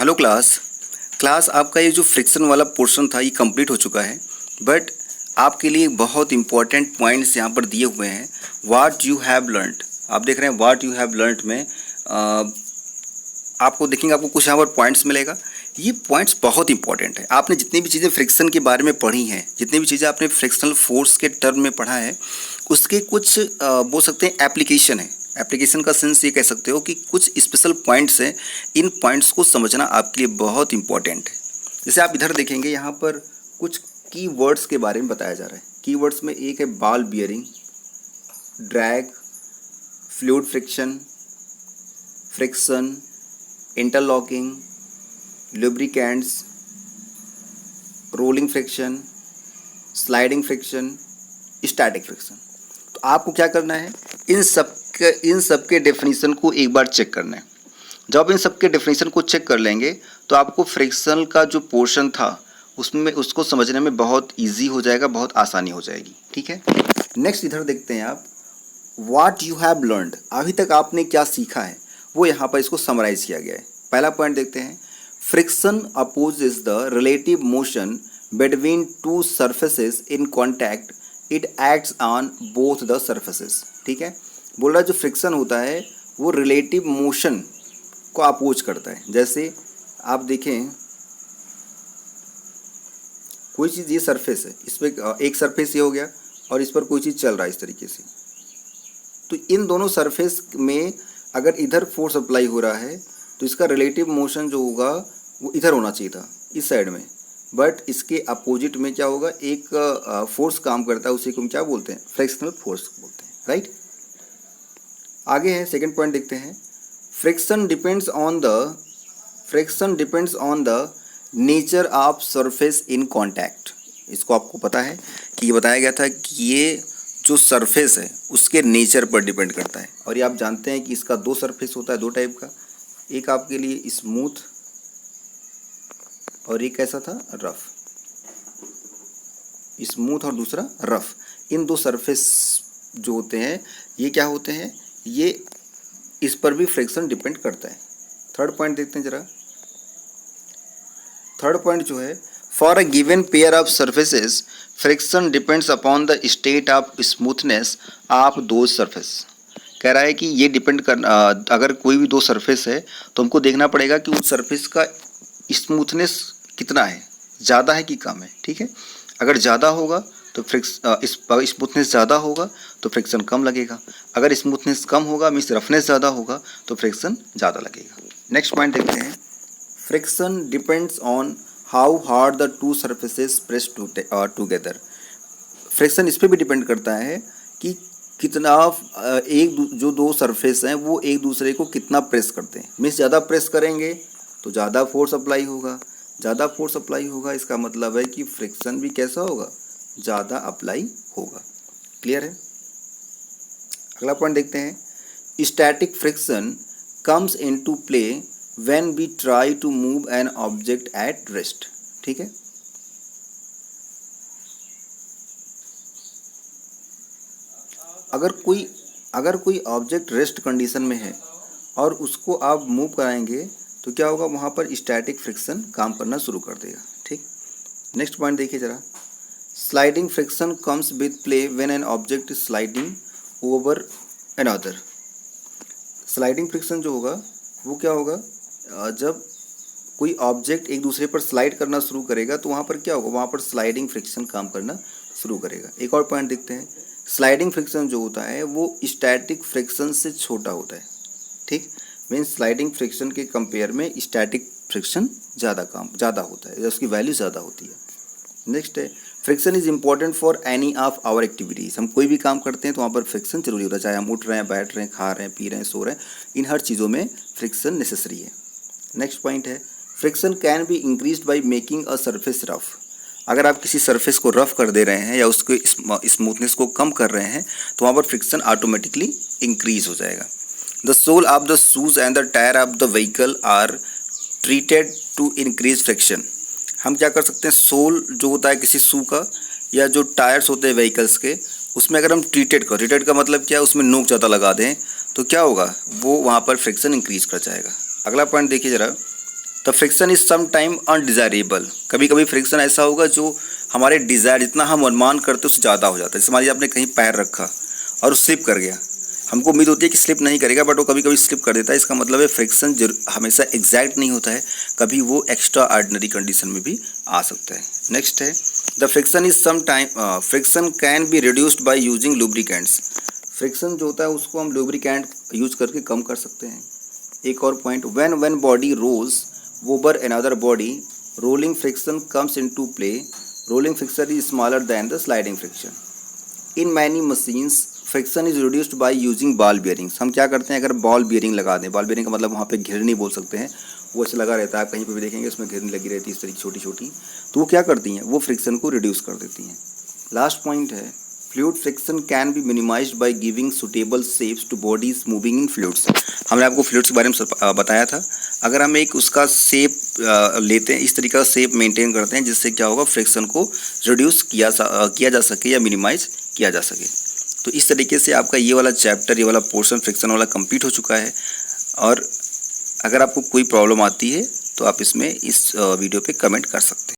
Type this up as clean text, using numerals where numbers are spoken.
Hello class आपका ये जो फ्रिक्शन वाला पोर्शन था ये कंप्लीट हो चुका है। बट आपके लिए बहुत इंपॉर्टेंट पॉइंट्स यहाँ पर दिए हुए हैं। व्हाट यू हैव लर्नड, आप देख रहे हैं व्हाट यू हैव लर्नड में आपको देखेंगे, आपको कुछ यहाँ पर पॉइंट्स मिलेगा। ये पॉइंट्स बहुत इंपॉर्टेंट है। आपने जितनी भी चीज़ें फ्रिक्शन के बारे में पढ़ी हैं, जितनी भी चीज़ें आपने फ्रिक्शनल फोर्स के टर्म में पढ़ा है, उसके कुछ बोल सकते हैं एप्लीकेशन है। एप्लीकेशन का सेंस ये कह सकते हो कि कुछ स्पेशल पॉइंट्स हैं। इन पॉइंट्स को समझना आपके लिए बहुत इंपॉर्टेंट है। जैसे आप इधर देखेंगे, यहाँ पर कुछ की वर्ड्स के बारे में बताया जा रहा है। की वर्ड्स में एक है ball bearing, drag, fluid friction, friction, interlocking, lubricants, rolling friction, sliding friction, static friction. तो आपको क्या करना है, इन सब के डेफिनेशन को एक बार चेक करना है। जब आप इन सब के डेफिनेशन को चेक कर लेंगे तो आपको फ्रिक्शन का जो पोर्शन था उसमें उसको समझने में बहुत इजी हो जाएगा, बहुत आसानी हो जाएगी। ठीक है, नेक्स्ट इधर देखते हैं आप, व्हाट यू हैव लर्नड, अभी तक आपने क्या सीखा है वो यहाँ पर इसको समराइज किया गया है। पहला पॉइंट देखते हैं, friction opposes the relative motion between two surfaces in contact, it acts on both the surfaces. ठीक है, बोल रहा है जो फ्रिक्शन होता है वो रिलेटिव मोशन को अपोज करता है। जैसे आप देखें, कोई चीज़, ये सरफेस है, इस पर एक सरफेस ये हो गया और इस पर कोई चीज़ चल रहा है इस तरीके से, तो इन दोनों सरफेस में अगर इधर फोर्स अप्लाई हो रहा है तो इसका रिलेटिव मोशन जो होगा वो इधर होना चाहिए था, इस साइड में। बट इसके अपोजिट में क्या होगा, एक फोर्स काम करता है, उसी को हम क्या बोलते हैं, फ्रिक्शनल फोर्स बोलते हैं। राइट, आगे है सेकंड पॉइंट देखते हैं, friction depends on the nature of surface in contact. इसको आपको पता है कि ये बताया गया था कि ये जो सरफेस है उसके नेचर पर डिपेंड करता है। और ये आप जानते हैं कि इसका दो सरफेस होता है, दो टाइप का, एक आपके लिए स्मूथ और एक कैसा था, रफ। स्मूथ और दूसरा रफ। इन दो सरफेस जो होते हैं ये क्या होते हैं, ये इस पर भी फ्रिक्शन डिपेंड करता है। थर्ड पॉइंट देखते हैं जरा। थर्ड पॉइंट जो है, for a given pair of surfaces friction depends upon the state of smoothness of दो सरफेस। कह रहा है कि ये डिपेंड कर, अगर कोई भी दो सरफेस है तो हमको देखना पड़ेगा कि उस सरफेस का स्मूथनेस कितना है, ज़्यादा है कि कम है। ठीक है, अगर ज़्यादा होगा तो स्मूथनेस ज़्यादा होगा तो फ्रिक्शन कम लगेगा, अगर स्मूथनेस कम होगा मीन्स रफनेस ज़्यादा होगा तो फ्रिक्शन ज़्यादा लगेगा। नेक्स्ट पॉइंट देखते हैं, friction depends on how hard the two surfaces press together. Friction इस पर भी डिपेंड करता है कि कितना जो दो सरफेस हैं वो एक दूसरे को कितना प्रेस करते हैं। मीन्स ज़्यादा प्रेस करेंगे तो ज़्यादा फोर्स अप्लाई होगा, ज़्यादा फोर्स अप्लाई होगा इसका मतलब है कि फ्रिक्शन भी कैसा होगा, ज़्यादा अप्लाई होगा। क्लियर है। अगला पॉइंट देखते हैं, static friction comes into play when we try to move an object at rest. ठीक है, अगर कोई ऑब्जेक्ट रेस्ट कंडीशन में है और उसको आप मूव कराएंगे तो क्या होगा, वहाँ पर स्टैटिक फ्रिक्शन काम करना शुरू कर देगा। ठीक, नेक्स्ट पॉइंट देखिए जरा, sliding friction comes with play when an object is sliding over another. Sliding friction जो होगा वो क्या होगा, जब कोई ऑब्जेक्ट एक दूसरे पर स्लाइड करना शुरू करेगा तो वहाँ पर क्या होगा, वहाँ पर स्लाइडिंग फ्रिक्शन काम करना शुरू करेगा। एक और पॉइंट देखते हैं, स्लाइडिंग फ्रिक्शन जो होता है वो स्टैटिक फ्रिक्शन से छोटा होता है। ठीक, मीन्स स्लाइडिंग फ्रिक्शन के कंपेयर में स्टैटिक फ्रिक्शन ज़्यादा होता है, उसकी वैल्यू ज़्यादा होती है। नेक्स्ट है, friction is important for any of our activities. हम कोई भी काम करते हैं तो वहाँ पर फ्रिक्शन जरूरी होता है, चाहे हम उठ रहे हैं, बैठ रहे हैं, खा रहे हैं, पी रहे हैं, सो रहे हैं, इन हर चीज़ों में फ्रिक्शन नेसेसरी है। नेक्स्ट पॉइंट है, friction can be increased by making a surface rough. अगर आप किसी सरफेस को रफ कर दे रहे हैं या उसके स्मूथनेस को कम कर रहे हैं तो वहाँ पर फ्रिक्शन ऑटोमेटिकली इंक्रीज हो जाएगा। The sole of the shoes and the tyre of the vehicle are treated to increase friction. हम क्या कर सकते हैं, सोल जो होता है किसी शू का या जो टायर्स होते हैं व्हीकल्स के, उसमें अगर हम ट्रीटेड का मतलब क्या है, उसमें नोक ज़्यादा लगा दें तो क्या होगा, वो वहाँ पर फ्रिक्शन इंक्रीज कर जाएगा। अगला पॉइंट देखिए जरा, the friction is some time undesirable, कभी कभी फ्रिक्शन ऐसा होगा जो हमारे डिज़ायर जितना हम अनुमान करते उससे ज़्यादा हो जाता है। जैसे मान लीजिए आपने कहीं पैर रखा और वो स्लिप कर गया, हमको उम्मीद होती है कि स्लिप नहीं करेगा, बट वो कभी कभी स्लिप कर देता है। इसका मतलब है फ्रिक्शन हमेशा एग्जैक्ट नहीं होता है, कभी वो एक्स्ट्रा ऑर्डिनरी कंडीशन में भी आ सकता है। नेक्स्ट है the friction is some time friction can be reduced by using lubricants, friction जो होता है उसको हम लुब्रिकेंट यूज करके कम कर सकते हैं। एक और point, when body rolls over another body rolling friction comes into play, rolling friction is smaller than the sliding friction. In many machines friction is reduced by using ball bearings, हम क्या करते हैं अगर बॉल बियरिंग लगा दें, ball bearing का मतलब वहाँ पे घिरनी बोल सकते हैं, वो ऐसे लगा रहता है, आप कहीं पर भी देखेंगे उसमें घिरनी लगी रहती है इस तरीके छोटी छोटी, तो वो क्या करती हैं, वो फ्रिक्शन को रिड्यूस कर देती हैं। लास्ट पॉइंट है fluid friction can B minimised by giving suitable shapes two bodies moving in fluids, हमने आपको फ्लूइड्स के बारे में बताया था। अगर हम एक उसका शेप लेते हैं, इस तरीके का शेप मेंटेन करते हैं जिससे क्या होगा फ्रिक्शन को रिड्यूस किया जा सके या मिनिमाइज किया जा सके। तो इस तरीके से आपका ये वाला चैप्टर, ये वाला पोर्शन फ्रिक्शन वाला कंप्लीट हो चुका है। और अगर आपको कोई प्रॉब्लम आती है तो आप इसमें इस वीडियो पे कमेंट कर सकते हैं।